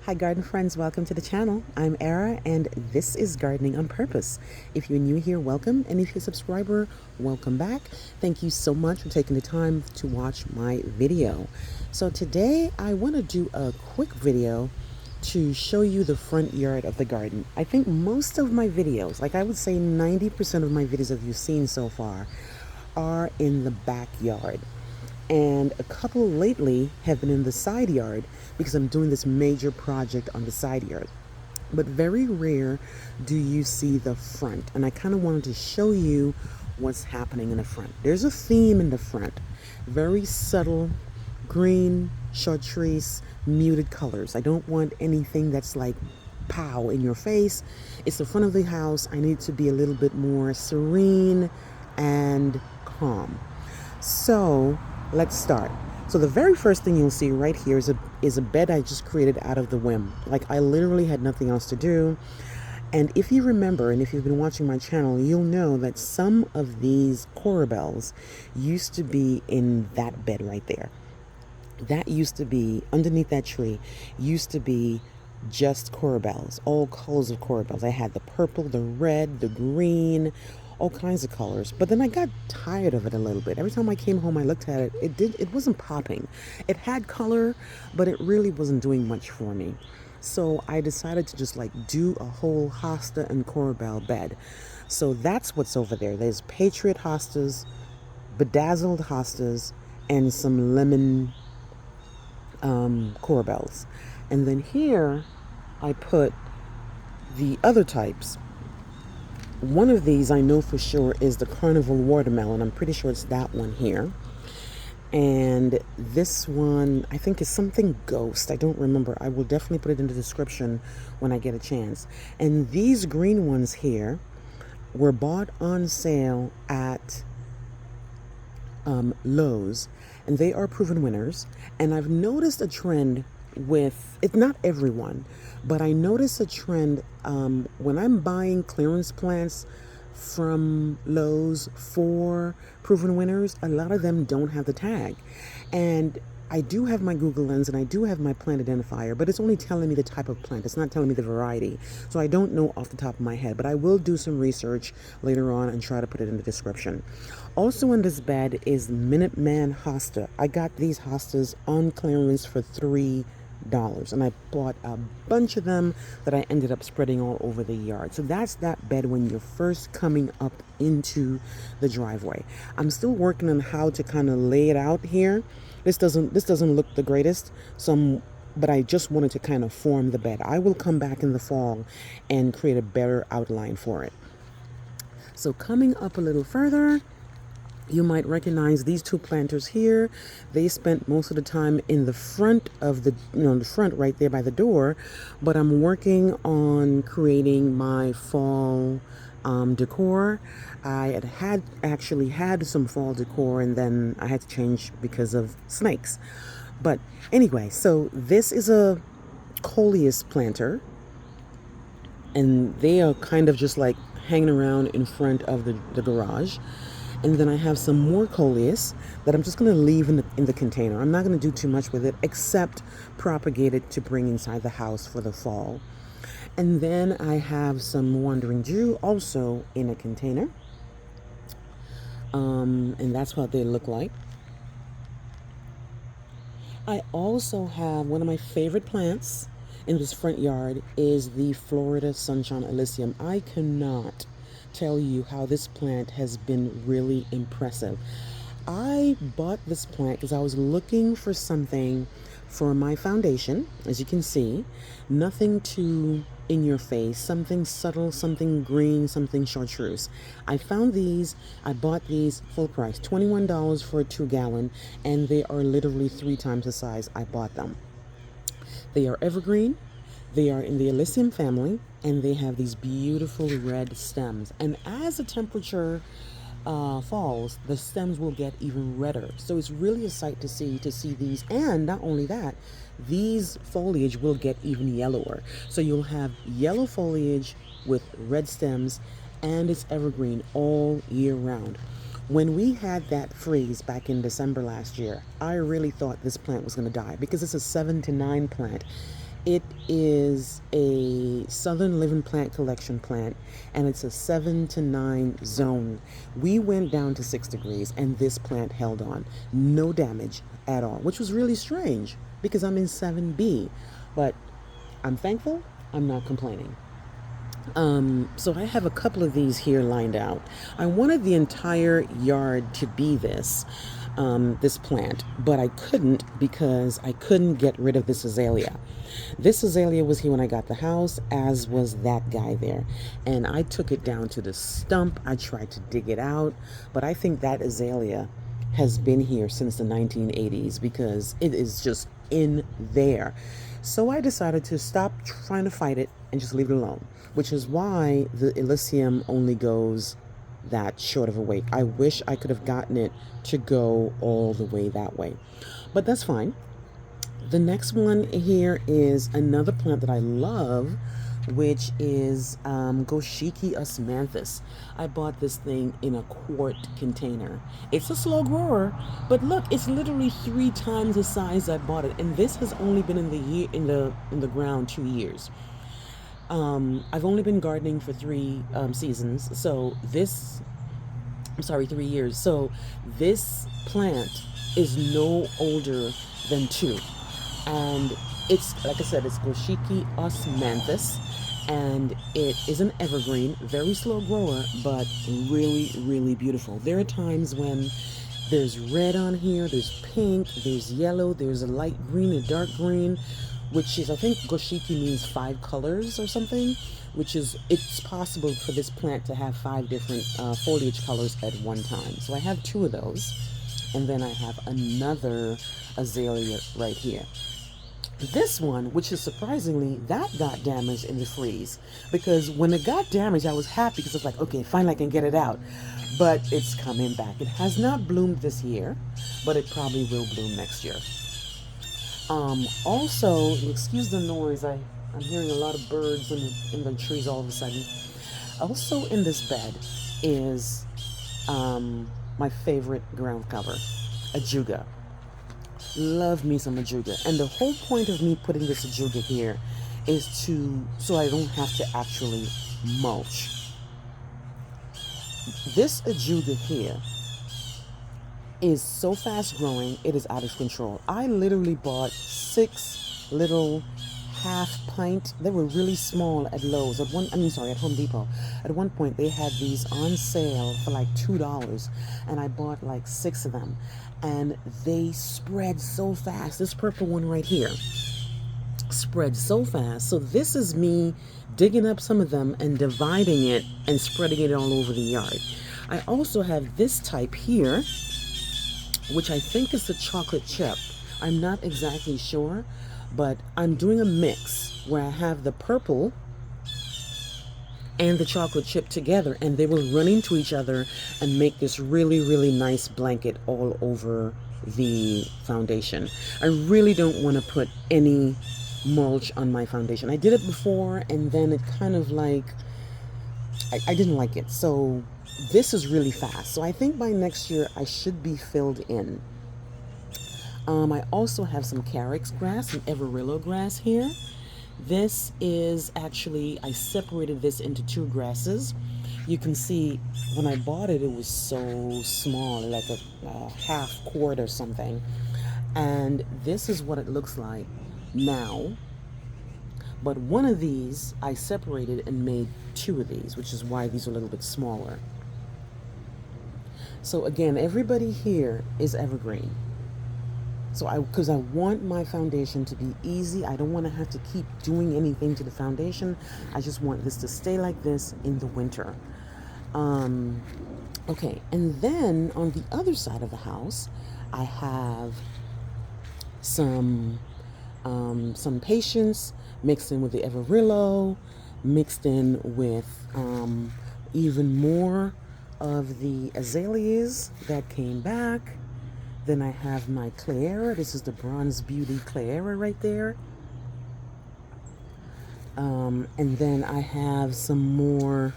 Hi garden friends, welcome to the channel. I'm Era and this is Gardening on Purpose. If you're new here, welcome, and if you're a subscriber, welcome back. Thank you so much for taking the time to watch my video. So today I want to do a quick video to show you the front yard of the garden. I think most of my videos, like I would say 90% of my videos that you've seen so far, are in the backyard. And a couple lately have been in the side yard because I'm doing this major project on the side yard. But very rare do you see the front. And I kind of wanted to show you what's happening in the front. There's a theme in the front. Very subtle green, chartreuse, muted colors. I don't want anything that's like pow in your face. It's the front of the house. I need to be a little bit more serene and calm. So let's start. So the very first thing you'll see right here is a bed I just created out of the whim. Like I literally had nothing else to do. And if you remember, and if you've been watching my channel, you'll know that some of these corabels used to be in that bed right there. That used to be, underneath that tree, used to be just corabels, all colors of corabels. I had the purple, the red, the green, all kinds of colors. But then I got tired of it a little bit. Every time I came home, I looked at it. It wasn't popping. It had color, but it really wasn't doing much for me. So I decided to just like do a whole hosta and corabel bed. So that's what's over there. There's Patriot hostas, bedazzled hostas, and some lemon corabels. And then here I put the other types. One of these I know for sure is the Carnival Watermelon. I'm pretty sure it's that one here. And this one I think is something Ghost. I don't remember. I will definitely put it in the description when I get a chance. And these green ones here were bought on sale at Lowe's, and they are proven winners. And I've noticed a trend with it's not everyone, but I notice a trend when I'm buying clearance plants from Lowe's for proven winners. A lot of them don't have the tag, and I do have my Google Lens and I do have my plant identifier, but it's only telling me the type of plant. It's not telling me the variety. So I don't know off the top of my head, but I will do some research later on and try to put it in the description. Also in this bed is Minuteman Hosta. I got these hostas on clearance for $3, and I bought a bunch of them that I ended up spreading all over the yard. So that's that bed when you're first coming up into the driveway. I'm still working on how to kind of lay it out here. This doesn't look the greatest, but I just wanted to kind of form the bed. I will come back in the fall and create a better outline for it. So coming up a little further, you might recognize these two planters here. They spent most of the time in the front of the front right there by the door, but I'm working on creating my fall decor. I had actually had some fall decor, and then I had to change because of snakes. But anyway, so this is a coleus planter, and they are kind of just like hanging around in front of the garage. And then I have some more coleus that I'm just going to leave in the container. I'm not going to do too much with it except propagate it to bring inside the house for the fall. And then I have some Wandering Jew also in a container. And that's what they look like. I also have one of my favorite plants in this front yard is the Florida Sunshine Elysium. I cannot tell you how this plant has been really impressive. I bought this plant because I was looking for something for my foundation. As you can see, nothing too in your face, something subtle, something green, something chartreuse. I found these. I bought these full price, $21 for a 2-gallon, and they are literally 3 times the size I bought them. They are evergreen. They are in the Elysium family, and they have these beautiful red stems. And as the temperature falls, the stems will get even redder. So it's really a sight to see these. And not only that, these foliage will get even yellower. So you'll have yellow foliage with red stems, and it's evergreen all year round. When we had that freeze back in December last year, I really thought this plant was going to die because it's a 7 to 9 plant. It is a Southern Living Plant Collection plant, and it's a 7 to 9 zone. We went down to 6 degrees, and this plant held on. No damage at all, which was really strange because I'm in 7B. But I'm thankful, I'm not complaining. So I have a couple of these here lined out. I wanted the entire yard to be this plant, but I couldn't because I couldn't get rid of this azalea. This azalea was here when I got the house, as was that guy there. And I took it down to the stump. I tried to dig it out, but I think that azalea has been here since the 1980s because it is just in there. So I decided to stop trying to fight it and just leave it alone, which is why the Elysium only goes that short of a wait. I wish I could have gotten it to go all the way that way, but that's fine. The next one here is another plant that I love, which is Goshiki osmanthus. I bought this thing in a quart container. It's a slow grower, but look, it's literally 3 times the size I bought it, and this has only been in the ground 2 years. I've only been gardening for 3 seasons, so this, I'm sorry, 3 years. So this plant is no older than 2. And it's, like I said, it's Goshiki osmanthus, and it is an evergreen, very slow grower, but really, really beautiful. There are times when there's red on here, there's pink, there's yellow, there's a light green, a dark green, which is, I think Goshiki means 5 colors or something, which is, it's possible for this plant to have 5 different foliage colors at one time. So I have 2 of those, and then I have another azalea right here. This one, which is surprisingly, that got damaged in the freeze, because when it got damaged, I was happy because it's like, okay, finally I can get it out. But it's coming back. It has not bloomed this year, but it probably will bloom next year. Also, excuse the noise, I'm hearing a lot of birds in the trees all of a sudden. Also in this bed is my favorite ground cover, ajuga. Love me some ajuga. And the whole point of me putting this ajuga here is so I don't have to actually mulch. This ajuga here is so fast growing, it is out of control. I literally bought 6 little half pint. They were really small at Lowe's. At Home Depot. At one point they had these on sale for like $2, and I bought like 6 of them. And they spread so fast. This purple one right here spread so fast. So this is me digging up some of them and dividing it and spreading it all over the yard. I also have this type here, which I think is the chocolate chip. I'm not exactly sure, but I'm doing a mix where I have the purple and the chocolate chip together, and they will run into each other and make this really, really nice blanket all over the foundation. I really don't want to put any mulch on my foundation. I did it before, and then it kind of like, I didn't like it. So this is really fast. So I think by next year I should be filled in. I also have some carex grass and everillo grass here. This is actually, I separated this into 2 grasses. You can see when I bought it, it was so small, like a half quart or something. And this is what it looks like now. But one of these I separated and made 2 of these, which is why these are a little bit smaller. So again, everybody here is evergreen. So because I want my foundation to be easy. I don't want to have to keep doing anything to the foundation. I just want this to stay like this in the winter. Okay, and then on the other side of the house, I have some patience mixed in with the everillo, mixed in with even more of the azaleas that came back. Then I have my Clara. This is the Bronze Beauty Clara right there. And then I have some more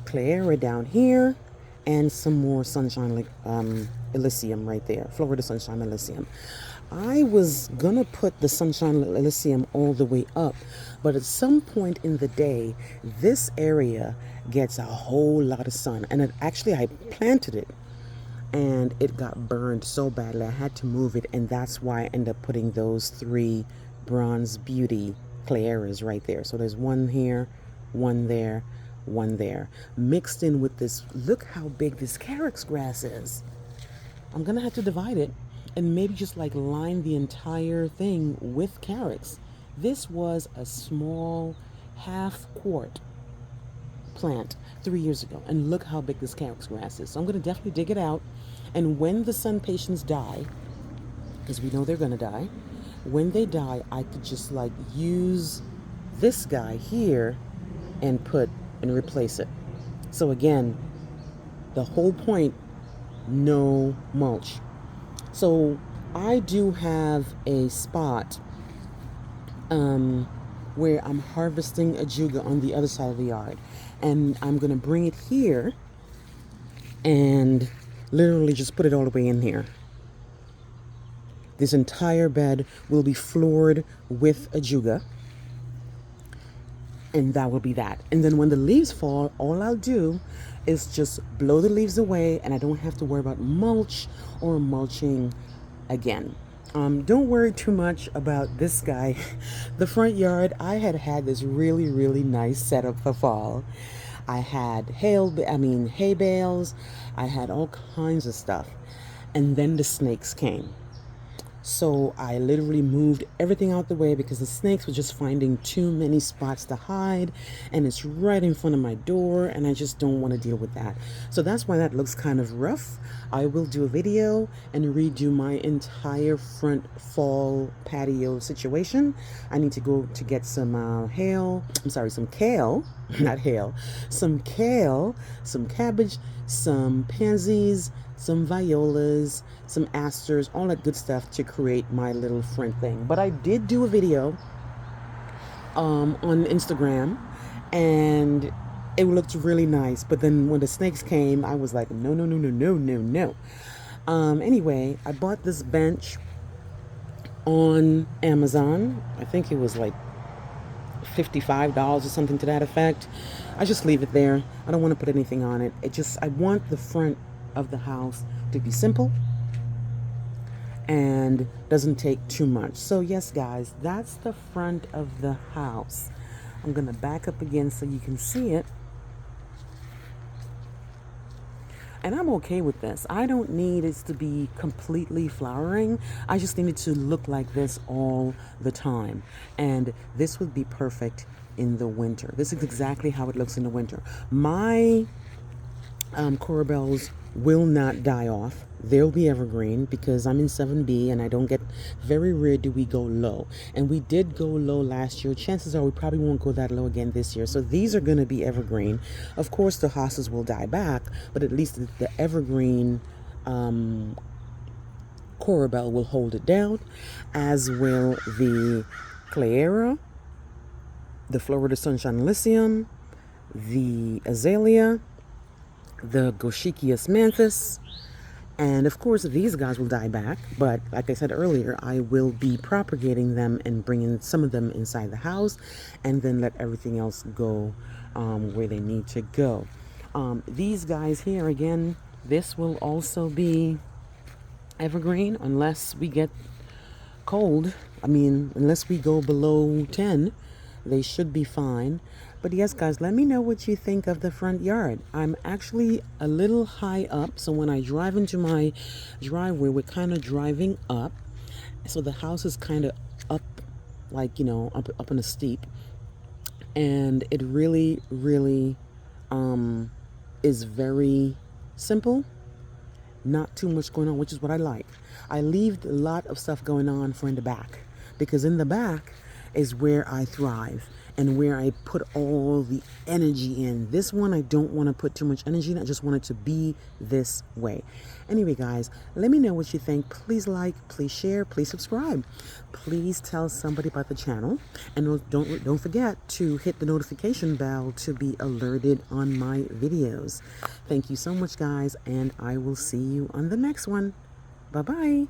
Clara down here, and some more Sunshine Elysium right there, Florida Sunshine Elysium. I was gonna put the Sunshine Elysium all the way up, but at some point in the day, this area gets a whole lot of sun. And actually, I planted it and it got burned so badly I had to move it, and that's why I ended up putting those three Bronze Beauty Clairas right there. So there's one here, one there, one there, mixed in with this. Look how big this carex grass is. I'm gonna have to divide it and maybe just like line the entire thing with carex. This was a small half quart plant 3 years ago, and look how big this carex grass is. So I'm going to definitely dig it out, and when the sun patients die, because we know they're going to die, when they die, I could just like use this guy here and put and replace it. So again, the whole point, no mulch. So I do have a spot where I'm harvesting ajuga on the other side of the yard, and I'm gonna bring it here and literally just put it all the way in here. This entire bed will be floored with ajuga, and that will be that. And then when the leaves fall, all I'll do is just blow the leaves away, and I don't have to worry about mulch or mulching again. Don't worry too much about this guy. The front yard, I had this really, really nice setup for fall. I had hay bales. I had all kinds of stuff. And then the snakes came. So I literally moved everything out the way because the snakes were just finding too many spots to hide, and it's right in front of my door, and I just don't want to deal with that. So that's why that looks kind of rough. I will do a video and redo my entire front fall patio situation. I need to go to get some some kale, not hail, some kale, some cabbage, some pansies, some violas, some asters, all that good stuff to create my little front thing. But I did do a video on Instagram, and it looked really nice. But then when the snakes came, I was like, no, no, no, no, no, no, no. Anyway, I bought this bench on Amazon. I think it was like $55 or something to that effect. I just leave it there. I don't want to put anything on it. I want the front of the house to be simple and doesn't take too much. So yes, guys, that's the front of the house. I'm gonna back up again so you can see it. And I'm okay with this. I don't need it to be completely flowering. I just need it to look like this all the time. And this would be perfect in the winter. This is exactly how it looks in the winter. My corabels will not die off. They'll be evergreen because I'm in 7B and I don't get, very rare do we go low. And we did go low last year. Chances are we probably won't go that low again this year. So these are going to be evergreen. Of course, the hostas will die back, but at least the evergreen corabel will hold it down, as will the Claira, the Florida Sunshine Elysium, the azalea, the Goshikias manthus, and of course these guys will die back, but like I said earlier, I will be propagating them and bringing some of them inside the house, and then let everything else go where they need to go. These guys here, again, this will also be evergreen unless we get cold. Unless we go below 10, they should be fine. But yes, guys, let me know what you think of the front yard. I'm actually a little high up, so when I drive into my driveway, we're kind of driving up. So the house is kind of up, like, up in a steep. And it really, really is very simple. Not too much going on, which is what I like. I leave a lot of stuff going on for in the back, because in the back is where I thrive and where I put all the energy in. This one, I don't want to put too much energy in. I just want it to be this way. Anyway, guys, let me know what you think. Please like, please share, please subscribe. Please tell somebody about the channel. And don't forget to hit the notification bell to be alerted on my videos. Thank you so much, guys, and I will see you on the next one. Bye-bye.